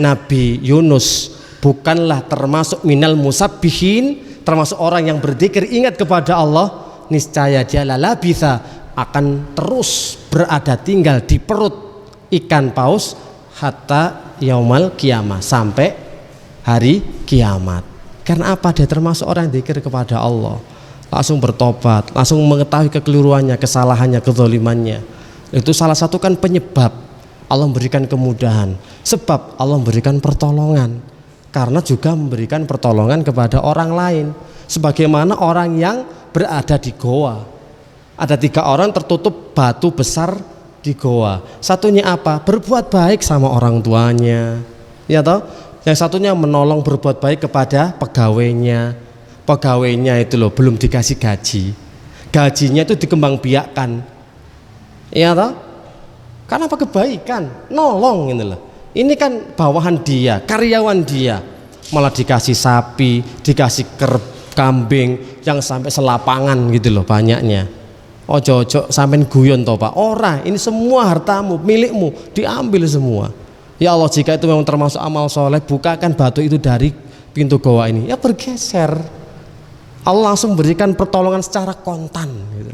A: Nabi Yunus bukanlah termasuk minal musabbihin, termasuk orang yang berzikir ingat kepada Allah, niscaya dia labitha akan terus berada tinggal di perut ikan paus hatta yaumal kiamah, sampai hari kiamat. Karena apa? Dia termasuk orang yang zikir kepada Allah, langsung bertobat, langsung mengetahui kekeliruannya, kesalahannya, kezalimannya. Itu salah satu kan penyebab Allah memberikan kemudahan, sebab Allah memberikan pertolongan, karena juga memberikan pertolongan kepada orang lain. Sebagaimana orang yang berada di goa, ada 3 orang tertutup batu besar di goa. Satunya apa? Berbuat baik sama orang tuanya, ya toh. Yang satunya menolong berbuat baik kepada pegawainya. Pegawainya itu loh belum dikasih gaji, gajinya itu dikembangbiakkan, ya toh. Karena apa? Kebaikan, nolong gitu loh. Ini kan bawahan dia, karyawan dia, malah dikasih sapi, dikasih kambing yang sampai selapangan gitu loh banyaknya. Ojo-ojo sampean guyon toh, Pak. Ora, ini semua hartamu, milikmu, diambil semua. Ya Allah, jika itu memang termasuk amal soleh, bukakan batu itu dari pintu goa ini. Ya bergeser. Allah langsung berikan pertolongan secara kontan gitu.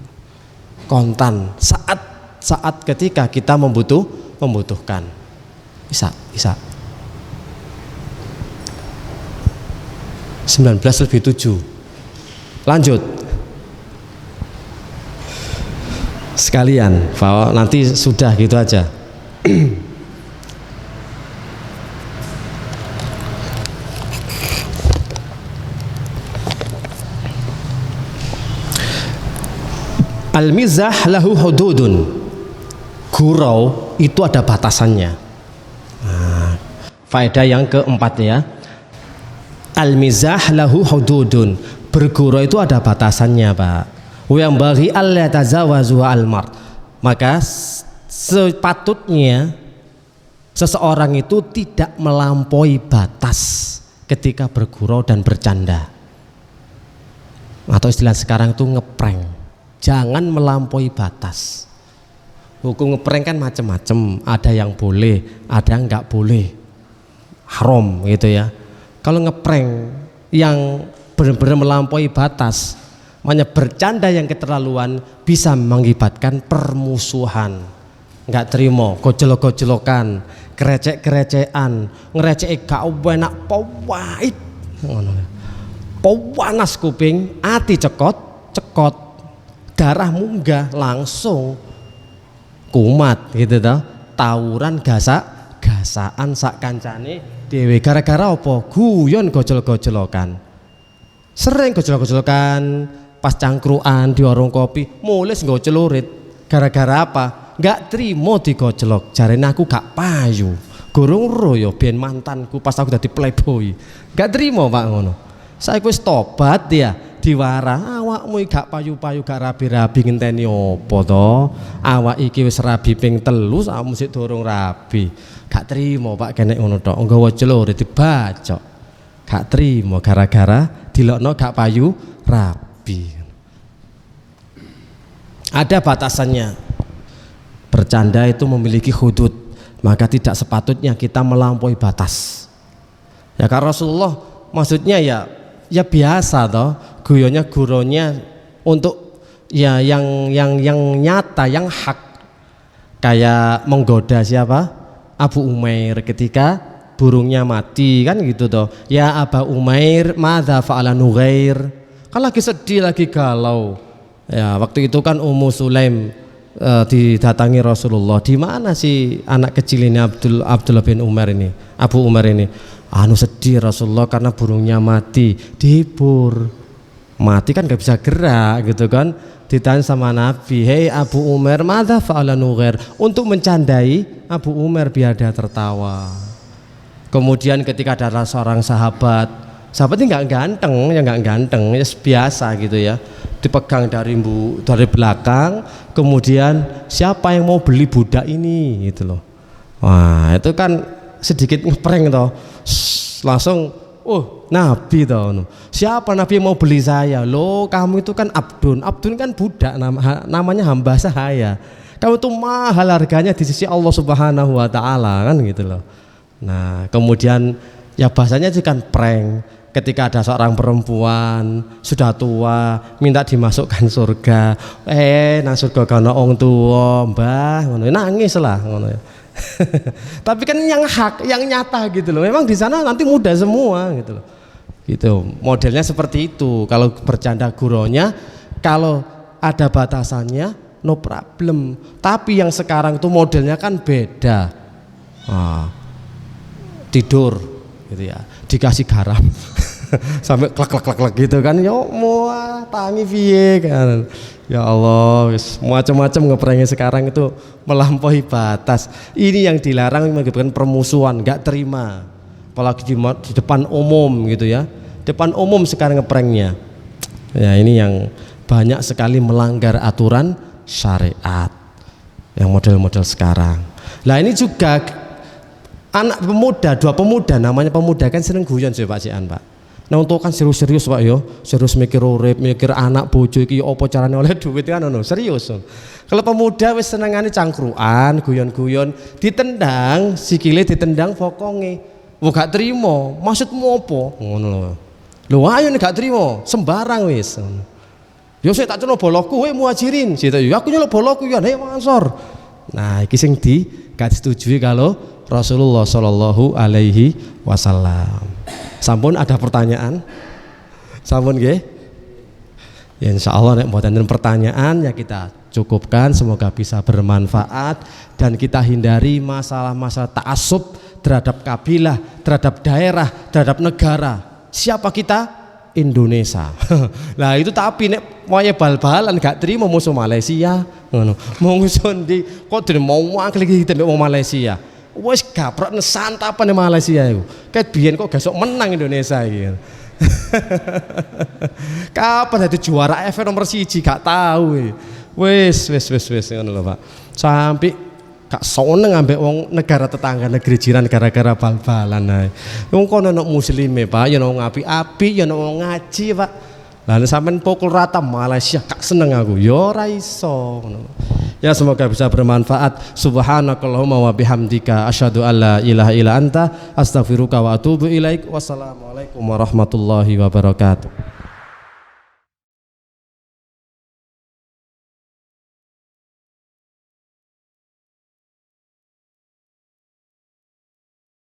A: Kontan saat ketika kita membutuhkan. Bisa. 19:07. Lanjut. Sekalian, bahwa nanti sudah gitu aja. Al-mizah lahu hududun. Gurau itu ada batasannya. Nah, faedah yang keempat ya. Al-mizah lahu hududun. Bergurau itu ada batasannya, Pak. Yang bagi Allah tazawazu al-mar. Maka sepatutnya seseorang itu tidak melampaui batas ketika bergurau dan bercanda. Atau istilah sekarang itu ngeprank. Jangan melampaui batas. Hukum ngeprank kan macam-macam, ada yang boleh, ada yang nggak boleh, haram gitu ya. Kalau ngeprank yang benar-benar melampaui batas, makanya bercanda yang keterlaluan bisa mengakibatkan permusuhan. Nggak terima, gojlok-gojlokan, kerecek-kerecekan, ngerecek gak enak, pawait, panas kuping, ati cekot, darah munggah langsung kumat gitu toh. Tawuran gasaan sak kancane dhewe gara-gara apa? Guyon gojlok-gojlokan. Sering gojlok-gojlokan pas cangkruan di warung kopi, mules nggo celurit. Gara-gara apa? Nggak trimo digojlok. Jarene aku gak payu. Gorong ro yo ben mantanku pas aku dadi playboy. Gak trimo, Pak, ngono. Saiki wis tobat ya, diwara. Awakmu gak payu-payu, gak rabi-rabi ngenteni opo to? Awak iki wis rabi ping 3, sakmu sik durung rabi. Gak trimo, Pak, kenek ngono tok. Nggawa celurit dibacok. Gak trimo gara-gara dilokno gak payu rabi. Ada batasannya. Bercanda itu memiliki hudud, maka tidak sepatutnya kita melampaui batas. Ya karena Rasulullah maksudnya ya biasa toh, guronya untuk ya yang nyata, yang hak. Kayak menggoda siapa? Abu Umair ketika burungnya mati kan gitu toh. Ya Aba Umair madza fa'ala Nughair, kan lagi sedih lagi galau ya. Waktu itu kan Ummu Sulaim didatangi Rasulullah, di mana sih anak kecil ini Abdullah bin Umar ini, Abu Umar ini? Anu sedih Rasulullah karena burungnya mati. Dihibur, mati kan gak bisa gerak gitu kan. Ditanya sama Nabi, hei Abu Umar madza fa'ala Nughair, untuk mencandai Abu Umar biar dia tertawa. Kemudian ketika ada seorang sahabat ini nggak ganteng, ya biasa gitu ya, dipegang dari belakang, kemudian siapa yang mau beli budak ini gitu loh. Wah itu kan sedikit ngeprank toh, langsung Nabi toh, siapa Nabi yang mau beli saya? Loh kamu itu kan Abdun kan budak, namanya hamba saya, kamu tuh mahal harganya di sisi Allah Subhanahu wa Ta'ala kan gitu loh. Nah kemudian ya bahasanya sih kan prank. Ketika ada seorang perempuan sudah tua minta dimasukkan surga, nang surga kana wong tua mbah, ngono nangis lah ngono ya. Tapi kan yang hak, yang nyata gitu loh. Memang di sana nanti mudah semua gitu loh. Gitu. Modelnya seperti itu. Kalau bercanda guronya, kalau ada batasannya no problem. Tapi yang sekarang itu modelnya kan beda. Tidur gitu ya, dikasih garam sampai klak gitu kan, yo muah tangi piye kan. Ya Allah, macam-macam ngeprengnya sekarang itu melampaui batas. Ini yang dilarang menyebabkan permusuhan, nggak terima. Apalagi di depan umum gitu ya. Depan umum sekarang ngeprengnya. Ya ini yang banyak sekali melanggar aturan syariat. Yang model-model sekarang. Lah ini juga anak pemuda, dua pemuda, namanya pemuda kan sering guyon sih Pak Cian Pak. Nah untuk kan serius Pak yo, serius mikir urip, mikir anak bojo iki apa carane oleh duit kan ono, serius. Kalau pemuda wis senengane cangkruan, guyon-guyon, ditendang, sikile ditendang bokonge. Wong gak trimo, maksudmu apa? Ngono lho. Lho ayo nek gak trimo, sembarang wis. Yo sik tak celok bolokku kowe muhajirin, situ yo aku nyelok bolokku yo nek Ansor. Nah, iki sing gak disetujui kalau Rasulullah Shallallahu Alaihi Wasallam. Sampun ada pertanyaan? Sampun nggih? Ya insya Allah nek mboten pertanyaan ya kita cukupkan, semoga bisa bermanfaat dan kita hindari masalah-masalah ta'assub terhadap kabilah, terhadap daerah, terhadap negara. Siapa kita? Indonesia. Lah itu tapi nek moye bal-balan gak terima musuh Malaysia ngono. Mau ngusun di kok mau wakil iki tembek wong Malaysia. Wes gaprak santapan di Malaysia itu. Kayak biyen kok besok menang Indonesia iki. Kapan ada juara AFF nomor 1 gak tahu. Wes ngono lho Pak. Sampai gak seneng ambek wong negara tetangga, negeri jiran gara-gara bal-balan ae. Wong kono ono muslime Pak, ya ono api-api, ya ono ngaji Pak. Lah sampean pukul rata Malaysia gak seneng aku. Ya ora iso ngono. Ya semoga bisa bermanfaat. Subhanakallahumma wa bihamdika asyhadu alla ilaha illa anta astaghfiruka wa atubu ilaik. Wassalamualaikum warahmatullahi wabarakatuh.